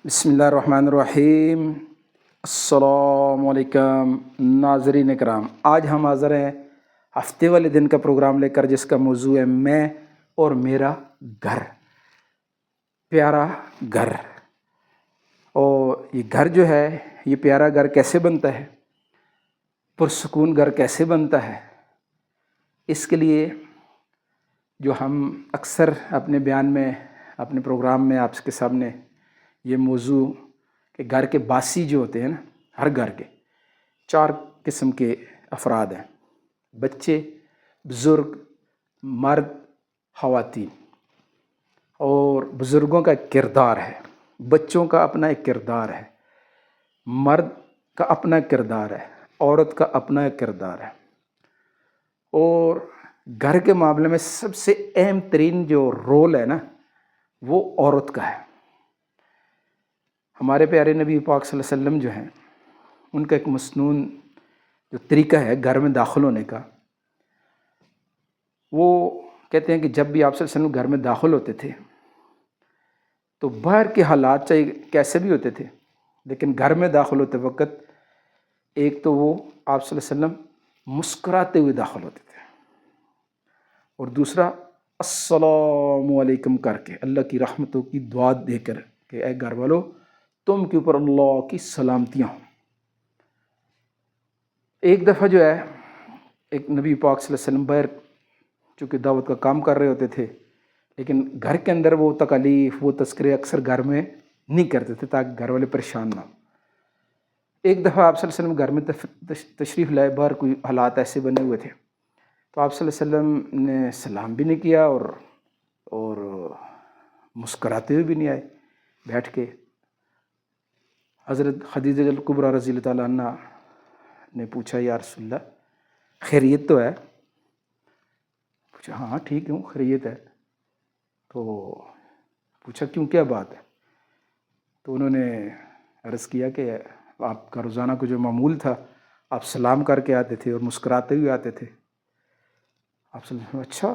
بسم اللہ الرحمن الرحیم۔ السلام علیکم ناظرین کرام، آج ہم حاضر ہیں ہفتے والے دن کا پروگرام لے کر، جس کا موضوع ہے میں اور میرا گھر، پیارا گھر۔ اور یہ گھر جو ہے، یہ پیارا گھر کیسے بنتا ہے، پرسکون گھر کیسے بنتا ہے، اس کے لیے جو ہم اکثر اپنے بیان میں، اپنے پروگرام میں آپ کے سامنے یہ موضوع کہ گھر کے باسی جو ہوتے ہیں نا، ہر گھر کے 4 قسم کے افراد ہیں: بچے، بزرگ، مرد، خواتین۔ اور بزرگوں کا ایک کردار ہے، بچوں کا اپنا ایک کردار ہے، مرد کا اپنا کردار ہے، عورت کا اپنا ایک کردار ہے۔ اور گھر کے معاملے میں سب سے اہم ترین جو رول ہے نا، وہ عورت کا ہے۔ ہمارے پیارے نبی پاک صلی اللہ علیہ وسلم جو ہیں، ان کا ایک مسنون جو طریقہ ہے گھر میں داخل ہونے کا، وہ کہتے ہیں کہ جب بھی آپ صلی اللہ علیہ وسلم گھر میں داخل ہوتے تھے تو باہر کے حالات چاہے کیسے بھی ہوتے تھے، لیکن گھر میں داخل ہوتے وقت ایک تو وہ آپ صلی اللہ علیہ وسلم مسکراتے ہوئے داخل ہوتے تھے، اور دوسرا السلام علیکم کر کے اللہ کی رحمتوں کی دعا دے کر کہ اے گھر والو، تم کے اوپر اللہ کی سلامتیاں ہوں۔ ایک دفعہ جو ہے، ایک نبی پاک صلی اللہ علیہ وسلم باہر چونکہ دعوت کا کام کر رہے ہوتے تھے، لیکن گھر کے اندر وہ تکالیف، وہ تذکرے اکثر گھر میں نہیں کرتے تھے تاکہ گھر والے پریشان نہ ہوں۔ ایک دفعہ آپ صلی اللہ علیہ وسلم گھر میں تشریف لائے، باہر کوئی حالات ایسے بنے ہوئے تھے، تو آپ صلی اللہ علیہ وسلم نے سلام بھی نہیں کیا اور مسکراتے ہوئے بھی نہیں آئے بیٹھ کے۔ حضرت خدیجہ الکبریٰ رضی اللہ تعالیٰ عنہ نے پوچھا یا رسول اللہ خیریت تو ہے؟ پوچھا ہاں ٹھیک ہوں، خیریت ہے۔ تو پوچھا کیوں، کیا بات ہے؟ تو انہوں نے عرض کیا کہ آپ کا روزانہ کو جو معمول تھا، آپ سلام کر کے آتے تھے اور مسکراتے ہوئے آتے تھے۔ آپ صلی اللہ علیہ وسلم اچھا،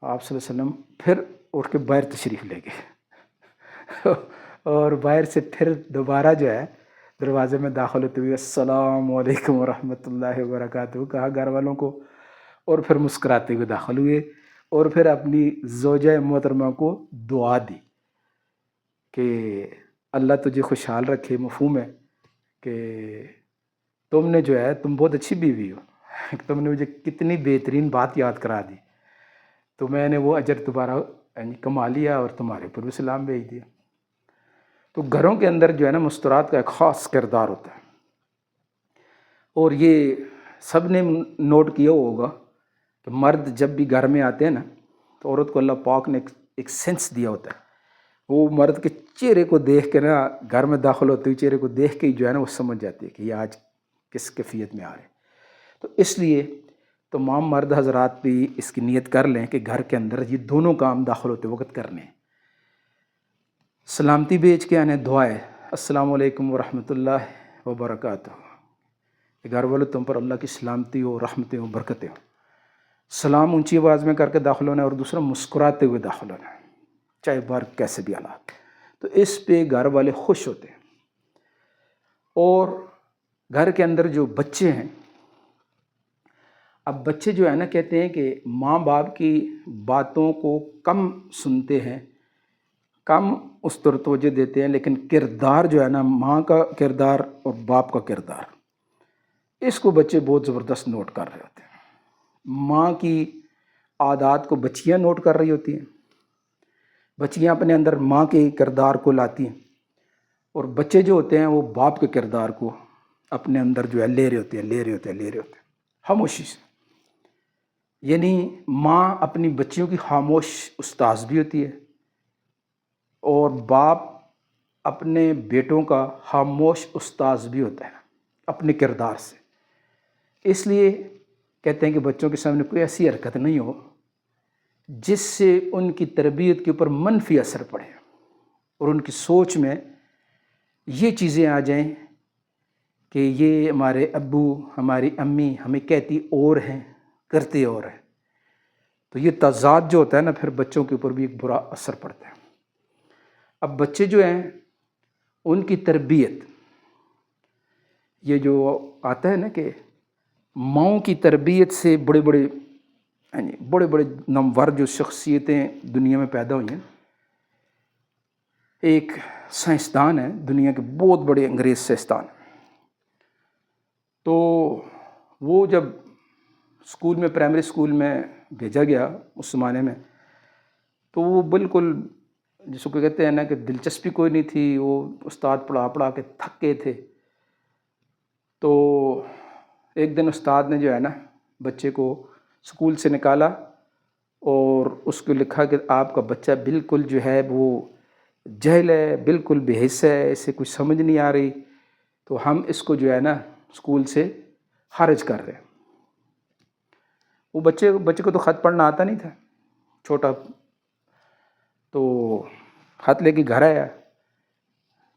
آپ صلی اللہ علیہ وسلم پھر اٹھ کے باہر تشریف لے گئے اور باہر سے پھر دوبارہ جو ہے دروازے میں داخل ہوتے ہوئے السلام علیکم ورحمۃ اللہ وبرکاتہ کہا گھر والوں کو، اور پھر مسکراتے ہوئے داخل ہوئے، اور پھر اپنی زوجہ محترمہ کو دعا دی کہ اللہ تجھے خوشحال رکھے۔ مفہوم ہے کہ تم نے جو ہے، تم بہت اچھی بیوی ہو، تم نے مجھے کتنی بہترین بات یاد کرا دی، تو میں نے وہ اجر دوبارہ کما لیا اور تمہارے پر بھی سلام بھیج دیا۔ تو گھروں کے اندر جو ہے نا، مسکرات کا ایک خاص کردار ہوتا ہے، اور یہ سب نے نوٹ کیا ہوگا کہ مرد جب بھی گھر میں آتے ہیں نا، تو عورت کو اللہ پاک نے ایک سینس دیا ہوتا ہے، وہ مرد کے چہرے کو دیکھ کے نا، گھر میں داخل ہوتے ہوئے چہرے کو دیکھ کے ہی جو ہے نا، وہ سمجھ جاتی ہے کہ یہ آج کس کیفیت میں آ رہے ہیں۔ تو اس لیے تمام مرد حضرات بھی اس کی نیت کر لیں کہ گھر کے اندر یہ دونوں کام داخل ہوتے وقت کرنے ہیں۔ سلامتی بھیج کے آنے، دعائیں السلام علیکم ورحمۃ اللہ وبرکاتہ، گھر والوں تم پر اللہ کی سلامتی ہو، رحمتیں ہو، برکتیں ہو۔ سلام اونچی آواز میں کر کے داخل ہونا ہے، اور دوسرا مسکراتے ہوئے داخل ہونا ہے، چاہے باہر کیسے بھی حالات۔ تو اس پہ گھر والے خوش ہوتے ہیں۔ اور گھر کے اندر جو بچے ہیں، اب بچے جو ہے نا، کہتے ہیں کہ ماں باپ کی باتوں کو کم سنتے ہیں، کم اس پر توجہ دیتے ہیں، لیکن کردار جو ہے نا، ماں کا کردار اور باپ کا کردار، اس کو بچے بہت زبردست نوٹ کر رہے ہوتے ہیں۔ ماں کی عادات کو بچیاں نوٹ کر رہی ہوتی ہیں، بچیاں اپنے اندر ماں کے کردار کو لاتی ہیں، اور بچے جو ہوتے ہیں وہ باپ کے کردار کو اپنے اندر جو ہے لے رہے ہوتے ہیں خاموشی سے۔ یعنی ماں اپنی بچیوں کی خاموش استاذ بھی ہوتی ہے، اور باپ اپنے بیٹوں کا خاموش استاذ بھی ہوتا ہے اپنے کردار سے۔ اس لیے کہتے ہیں کہ بچوں کے سامنے کوئی ایسی حرکت نہیں ہو جس سے ان کی تربیت کے اوپر منفی اثر پڑے، اور ان کی سوچ میں یہ چیزیں آ جائیں کہ یہ ہمارے ابو ہماری امی ہمیں کہتی اور ہیں کرتے اور ہیں، تو یہ تضاد جو ہوتا ہے نا پھر بچوں کے اوپر بھی ایک برا اثر پڑتا ہے۔ اب بچے جو ہیں ان کی تربیت، یہ جو آتا ہے نا کہ ماؤں کی تربیت سے بڑے بڑے نامور جو شخصیتیں دنیا میں پیدا ہوئی ہیں۔ ایک سائنسدان ہے دنیا کے بہت بڑے انگریز سائنسدان، تو وہ جب اسکول میں پرائمری اسکول میں بھیجا گیا اس زمانے میں، تو وہ بالکل جس کو کہتے ہیں نا کہ دلچسپی کوئی نہیں تھی، وہ استاد پڑھا کے تھک گئے تھے۔ تو ایک دن استاد نے جو ہے نا بچے کو اسکول سے نکالا اور اس کو لکھا کہ آپ کا بچہ بالکل جو ہے وہ جاہل ہے، بالکل بے حس ہے، اسے کچھ سمجھ نہیں آ رہی، تو ہم اس کو جو ہے نا اسکول سے خارج کر رہے ہیں۔ وہ بچے کو تو خط پڑھنا آتا نہیں تھا، چھوٹا، تو خط لے کے گھر آیا،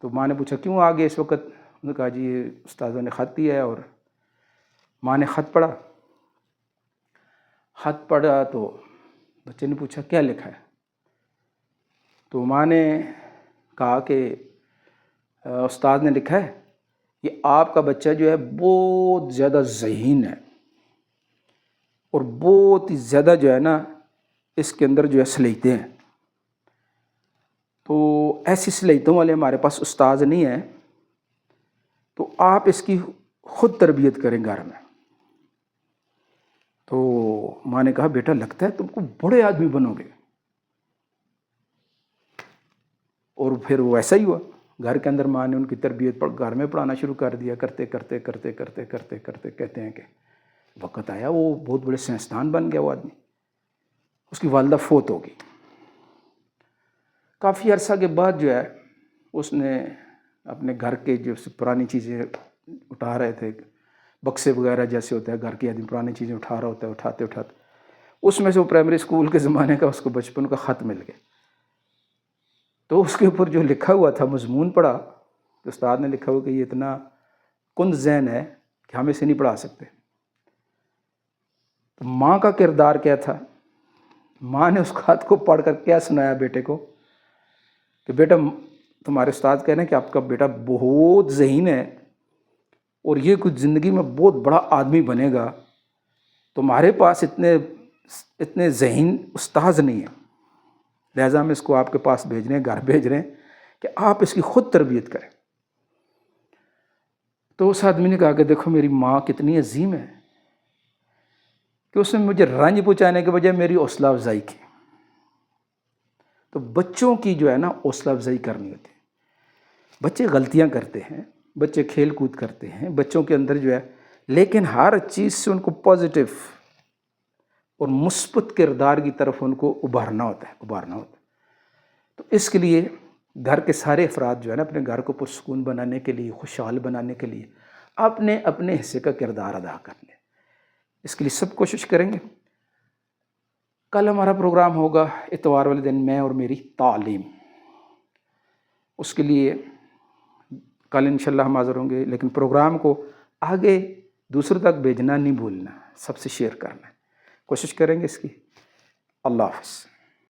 تو ماں نے پوچھا کیوں آ گئے اس وقت؟ انہوں نے کہا جی یہ استاذوں نے خط دیا ہے، اور ماں نے خط پڑھا تو بچے نے پوچھا کیا لکھا ہے؟ تو ماں نے کہا کہ استاد نے لکھا ہے کہ آپ کا بچہ جو ہے بہت زیادہ ذہین ہے، اور بہت ہی زیادہ جو ہے نا اس کے اندر جو ہے صلاحیتیں ہیں، تو ایسی صلاحیتوں والے ہمارے پاس استاذ نہیں ہیں، تو آپ اس کی خود تربیت کریں گھر میں۔ تو ماں نے کہا بیٹا لگتا ہے تم کو بڑے آدمی بنو گے، اور پھر وہ ایسا ہی ہوا۔ گھر کے اندر ماں نے ان کی تربیت گھر میں پڑھانا شروع کر دیا، کرتے کہتے ہیں کہ وقت آیا وہ بہت بڑے سائنسدان بن گیا وہ آدمی۔ اس کی والدہ فوت ہو گئی۔ کافی عرصہ کے بعد جو ہے اس نے اپنے گھر کے جو پرانی چیزیں اٹھا رہے تھے، بکسے وغیرہ جیسے ہوتا ہے گھر کے آدمی پرانی چیزیں اٹھا رہا ہوتا ہے، اٹھاتے اس میں سے وہ پرائمری اسکول کے زمانے کا اس کو بچپن کا خط مل گیا، تو اس کے اوپر جو لکھا ہوا تھا مضمون پڑھا، تو استاد نے لکھا ہوا کہ یہ اتنا کند ذہن ہے کہ ہم اسے نہیں پڑھا سکتے۔ تو ماں کا کردار کیا تھا؟ ماں نے اس خط کو پڑھ کر کیا سنایا بیٹے کو کہ بیٹا تمہارے استاد کہہ رہے ہیں کہ آپ کا بیٹا بہت ذہین ہے اور یہ کچھ زندگی میں بہت بڑا آدمی بنے گا، تمہارے پاس اتنے ذہین استاذ نہیں ہیں، لہٰذا ہم اس کو آپ کے پاس بھیج رہے ہیں، گھر بھیج رہے ہیں کہ آپ اس کی خود تربیت کریں۔ تو اس آدمی نے کہا کہ دیکھو میری ماں کتنی عظیم ہے کہ اس نے مجھے رنج پہنچانے کے بجائے میری حوصلہ افزائی کی۔ تو بچوں کی جو ہے نا حوصلہ افزائی کرنی ہوتی ہے۔ بچے غلطیاں کرتے ہیں، بچے کھیل کود کرتے ہیں، بچوں کے اندر جو ہے، لیکن ہر چیز سے ان کو پازیٹیو اور مثبت کردار کی طرف ان کو ابھارنا ہوتا ہے۔ تو اس کے لیے گھر کے سارے افراد جو ہے نا اپنے گھر کو پرسکون بنانے کے لیے، خوشحال بنانے کے لیے اپنے حصے کا کردار ادا کر لیں۔ اس کے لیے سب کوشش کریں گے۔ کل ہمارا پروگرام ہوگا اتوار والے دن میں اور میری تعلیم، اس کے لیے کل انشاءاللہ ہم حاضر ہوں گے، لیکن پروگرام کو آگے دوسروں تک بھیجنا نہیں بھولنا، سب سے شیئر کرنا ہے، کوشش کریں گے اس کی۔ اللہ حافظ۔